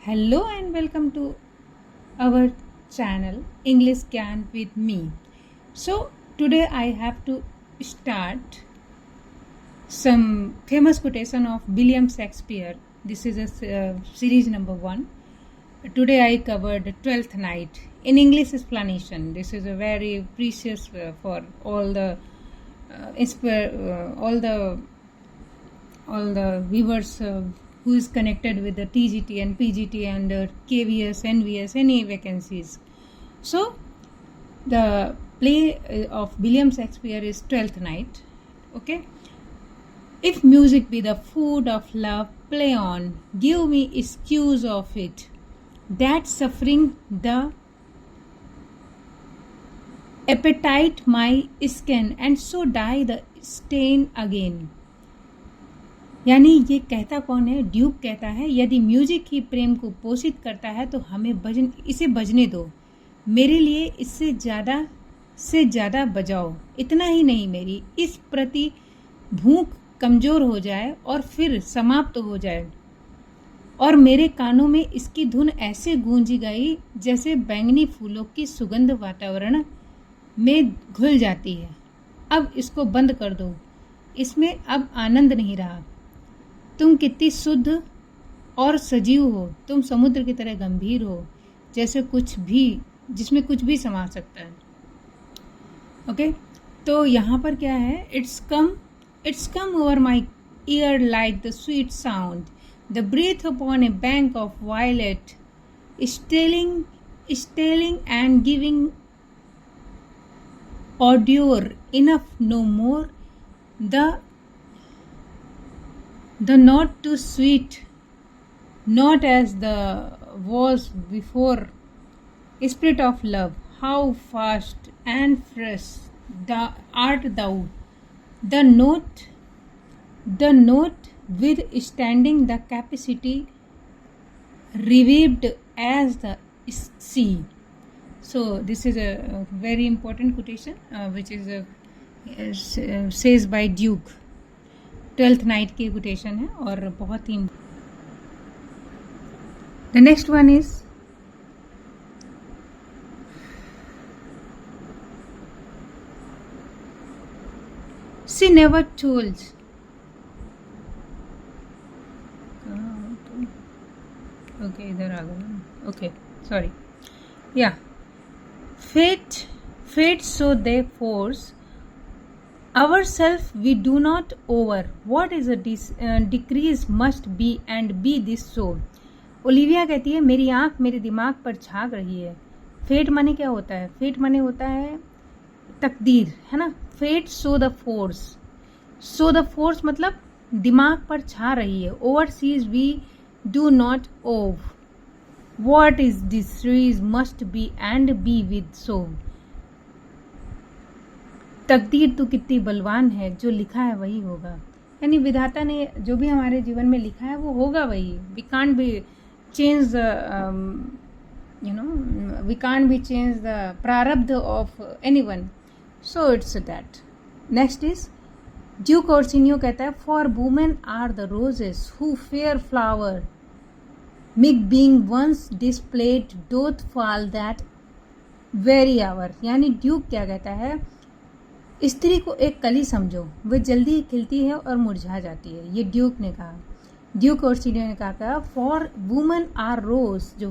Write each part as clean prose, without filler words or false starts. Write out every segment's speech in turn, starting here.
Hello and welcome to our channel English Can with me. So today I have to start some famous quotation of William Shakespeare. This is a series number 1. Today I covered Twelfth Night in English explanation. This is a very precious for all the all the viewers who is connected with the TGT and PGT and KVS, NVS, any vacancies. So the play of William Shakespeare is Twelfth Night. Okay. If music be the food of love, play on, give me excuse of it, that suffering the appetite my skin, and so die the stain again. यानी ये कहता कौन है? Duke कहता है, यदि music ही प्रेम को पोषित करता है तो हमें इसे बजने दो, मेरे लिए इससे ज़्यादा से ज़्यादा बजाओ, इतना ही नहीं मेरी इस प्रति भूख कमज़ोर हो जाए और फिर समाप्त हो जाए, और मेरे कानों में इसकी धुन ऐसे गूंजी गई जैसे बैंगनी फूलों की सुगंध वातावरण में घुल जाती है। अब इसको बंद कर दो, इसमें अब आनंद नहीं रहा। तुम कितनी शुद्ध और सजीव हो, तुम समुद्र की तरह गंभीर हो, जैसे कुछ भी जिसमें कुछ भी समा सकता है। ओके, तो यहाँ पर क्या है? It's come over my ear like the sweet sound, the breath upon a bank of violet, stilling and giving odor enough, no more. The not too sweet, not as the was before. Spirit of love, how fast and fresh art thou! The note withstanding the capacity, revived as the sea. So this is a very important quotation which is says by Duke. 12th night की quotation है और बहुत ही। The next one is she never told. Okay, इधर आ गया। Okay, sorry. Yeah. Fate so they force ourselves we do not over. What is a decrease must be and be this so. Olivia कहती है, मेरी आँख मेरे दिमाग पर झाँक रही है। फेट माने क्या होता है? फेट माने होता है तकदीर, है ना? फेट सो द फोर्स मतलब दिमाग पर छा रही है। ओवरसीज वी डू नॉट ओव। What is this series must be and be with so. तकदीर तो कितनी बलवान है, जो लिखा है वही होगा। यानी विधाता ने जो भी हमारे जीवन में लिखा है वो होगा वही। We can't be change we can't be change the प्रारब्ध of anyone. So it's that. Next is Duke Orsino कहता है, for women are the roses who fair flower मिग being once displayed doth fall that very hour. यानी Duke क्या कहता है? स्त्री को एक कली समझो, वह जल्दी ही खिलती है और मुरझा जाती है। ये ड्यूक ने कहा। ड्यूक ओर्सिनियो ने कहा फॉर वुमेन आर रोज, जो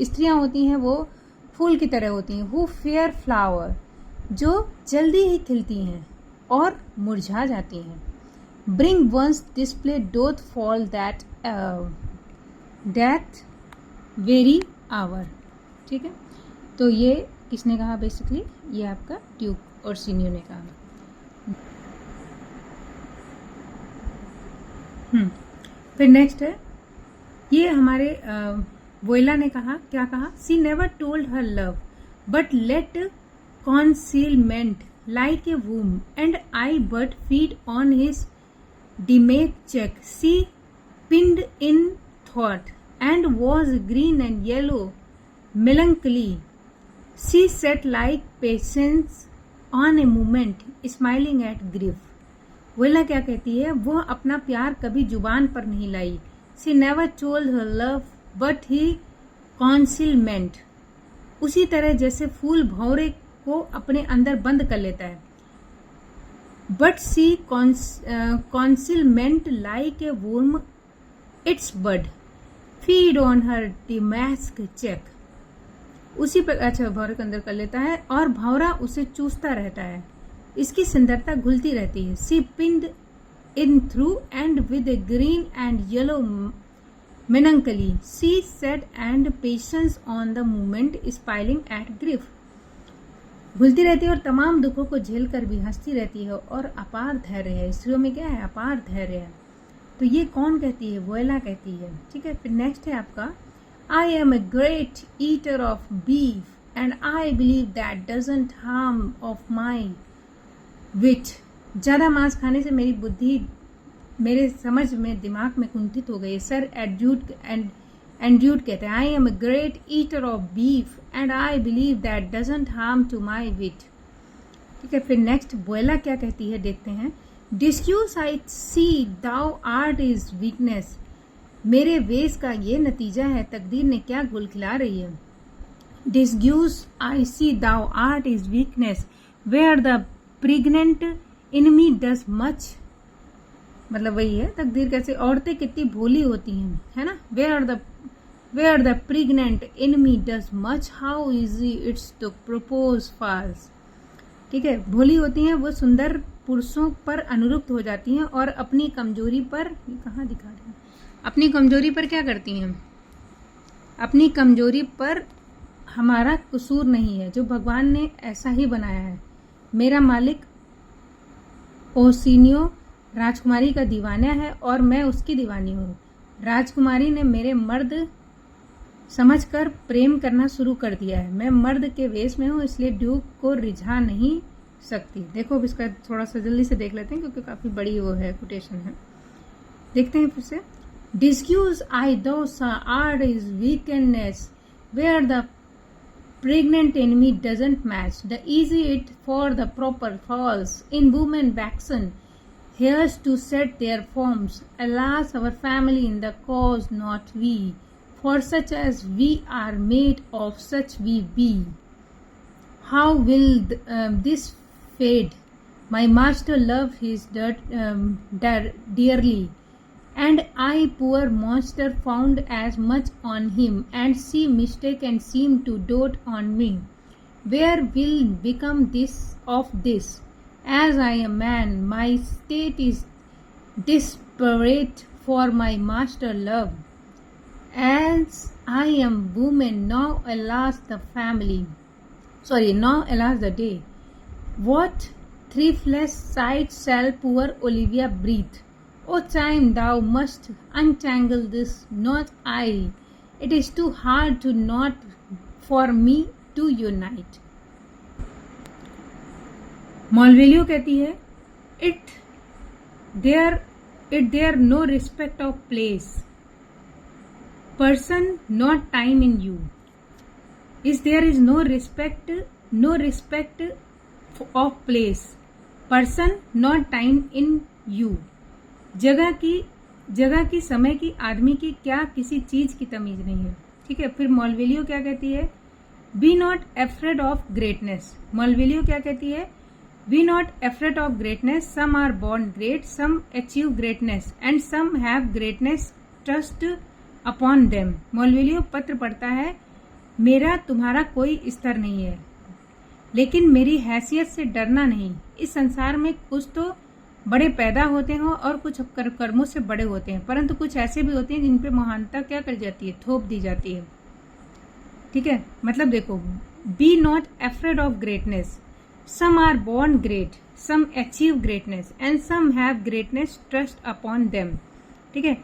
स्त्रियां होती हैं वो फूल की तरह होती हैं। हु फेयर फ्लावर, जो जल्दी ही खिलती हैं और मुरझा जाती हैं। Bring once display doth fall that very hour. ठीक है, तो ये किसने कहा? बेसिकली ये आपका ड्यूक ओर्सिनियो ने कहा। फिर नेक्स्ट है, ये हमारे वोयला ने कहा। क्या कहा? She never told her love but let concealment like a worm, and I but feed on his damask cheek. She pined in thought and was green and yellow melancholy. She sat like patience on a moment, smiling at grief. वोयला क्या कहती है? वो अपना प्यार कभी जुबान पर नहीं लाई। She never told her love but ही कॉन्सिलमेंट, उसी तरह जैसे फूल भौरे को अपने अंदर बंद कर लेता है। But she concealment like a worm its bud, feed on her damask cheek, उसी पर अच्छा भौरे के अंदर कर लेता है और भौरा उसे चूसता रहता है, इसकी सुंदरता घुलती रहती है। सी pined in through and with A green and yellow melancholy she said and patience on the moment smiling at grief, घुलती रहती है और तमाम दुखों को झेल कर भी हंसती रहती है और अपार धैर्य है। स्त्रियों में क्या है? अपार धैर्य है। तो ये कौन कहती है? वोएला कहती है। ठीक है, फिर नेक्स्ट है आपका I am a great eater of beef and I believe that doesn't harm of my wit, ज्यादा मांस खाने से मेरी बुद्धि मेरे समझ में दिमाग में कुंठित हो गई। सर एंड्रूड कहते हैं I am a great eater of beef and I believe that doesn't harm to my wit. ठीक है, फिर नेक्स्ट बोएला क्या कहती है देखते हैं। डिस्क्यूज I see thou art is weakness, मेरे वेश का ये नतीजा है, तकदीर ने क्या गुल खिला रही है। Disguise I see thou art is weakness where the pregnant in me does much, मतलब वही है तकदीर कैसे औरतें कितनी भोली होती हैं, है ना। Where the pregnant in me does much how easy it's to propose false. ठीक है, भोली होती हैं वो सुंदर पुरुषों पर अनुरुक्त हो जाती हैं और अपनी कमजोरी पर, ये कहाँ दिखा रही हैं, अपनी कमजोरी पर क्या करती हैं? अपनी कमजोरी पर हमारा कसूर नहीं है, जो भगवान ने ऐसा ही बनाया है। मेरा मालिक ओसिनियो राजकुमारी का दीवाना है और मैं उसकी दीवानी हूँ। राजकुमारी ने मेरे मर्द समझकर प्रेम करना शुरू कर दिया है। मैं मर्द के वेश में हूँ, इसलिए ड्यूक को रिझा नहीं सकती। देखो अब इसका थोड़ा सा जल्दी से देख लेते हैं क्योंकि काफी बड़ी वो है, कोटेशन है। देखते हैं फिर से। डिस्क्यूज आई दो art is weakness where the pregnant enemy doesn't match the easy it for the proper falls in women waxen hairs to set their forms. Alas, our family in the cause, not we, for such as we are made of such we be. How will this fade? My master loved his dearly, and I, poor monster, found as much on him, and she mistake and seem to dote on me. Where will become this of this? As I am man, my state is desperate for my master love. As I am woman, now alas the family. Now alas the day. What thriftless sight shall poor Olivia breathe? O time, thou must untangle this, not I. It is too hard to not for me to unite. मॉलवेलियो कहती है it there no respect of place, person not time in you. There is no respect of place, person not time in you. जगह की, समय की, आदमी की, क्या किसी चीज की तमीज नहीं है। ठीक है, फिर मॉलवेलियो क्या कहती है? Be not afraid of greatness. Malvolio क्या कहती है? Be not afraid of greatness, some are born great, some achieve greatness and some have greatness trust upon them. Malvolio पत्र पढ़ता है, मेरा तुम्हारा कोई स्तर नहीं है, लेकिन मेरी हैसियत से डरना नहीं। इस संसार में कुछ तो बड़े पैदा होते हैं और कुछ कर्मों से बड़े होते हैं, परंतु कुछ ऐसे भी होते हैं जिन पे महानता क्या कर जाती है? थोप दी जाती है। ठीक है, मतलब देखो, be not afraid of greatness, some are born great, some achieve greatness and some have greatness trust upon them. ठीक है,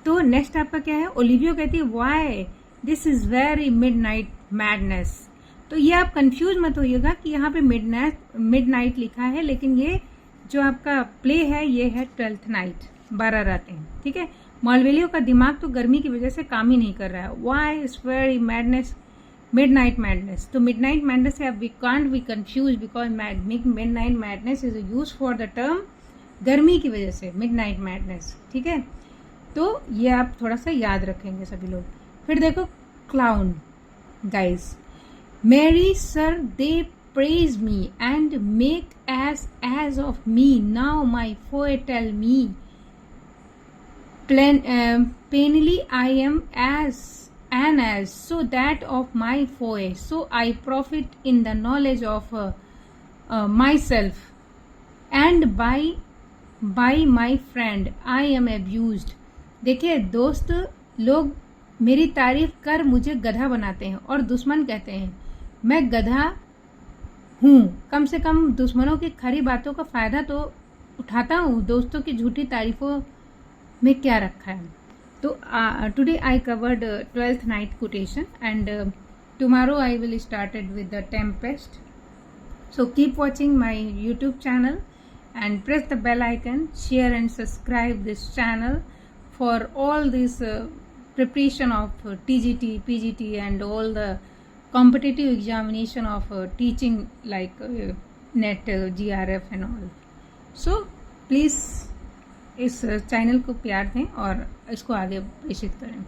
तो नेक्स्ट आपका क्या है? ओलिवियो कहती है why this is very midnight madness. तो ये आप कंफ्यूज मत होइएगा कि यहाँ पे मिडनाइट लिखा है, लेकिन ये जो आपका प्ले है ये है 12th नाइट, 12 रातें। ठीक है, मॉलवेलियो का दिमाग तो गर्मी की वजह से काम ही नहीं कर रहा है। Why is very madness, midnight madness. तो मिडनाइट मैडनेस से we can't be confuse because midnight madness is use for the term गर्मी की वजह से, मिडनाइट मैडनेस। ठीक है, तो ये आप थोड़ा सा याद रखेंगे सभी लोग। फिर देखो क्लाउन गाइस, मेरी sir they praise me and make as of me. Now my foe tell me plainly I am as so that of my foe. So I profit in the knowledge of myself, and by my friend I am abused. देखिए दोस्त लोग मेरी तारीफ कर मुझे गधा बनाते हैं और दुश्मन कहते हैं मैं गधा हूँ। कम से कम दुश्मनों की खरी बातों का फ़ायदा तो उठाता हूँ, दोस्तों की झूठी तारीफों में क्या रखा है। तो today I covered 12th night quotation and tomorrow I will started with the Tempest. So keep watching my YouTube channel and press the bell icon, share and subscribe this channel for all this preparation of TGT, PGT and all the competitive examination of teaching like NET, GRF and all. So please इस channel को प्यार दें और इसको आगे प्रेषित करें.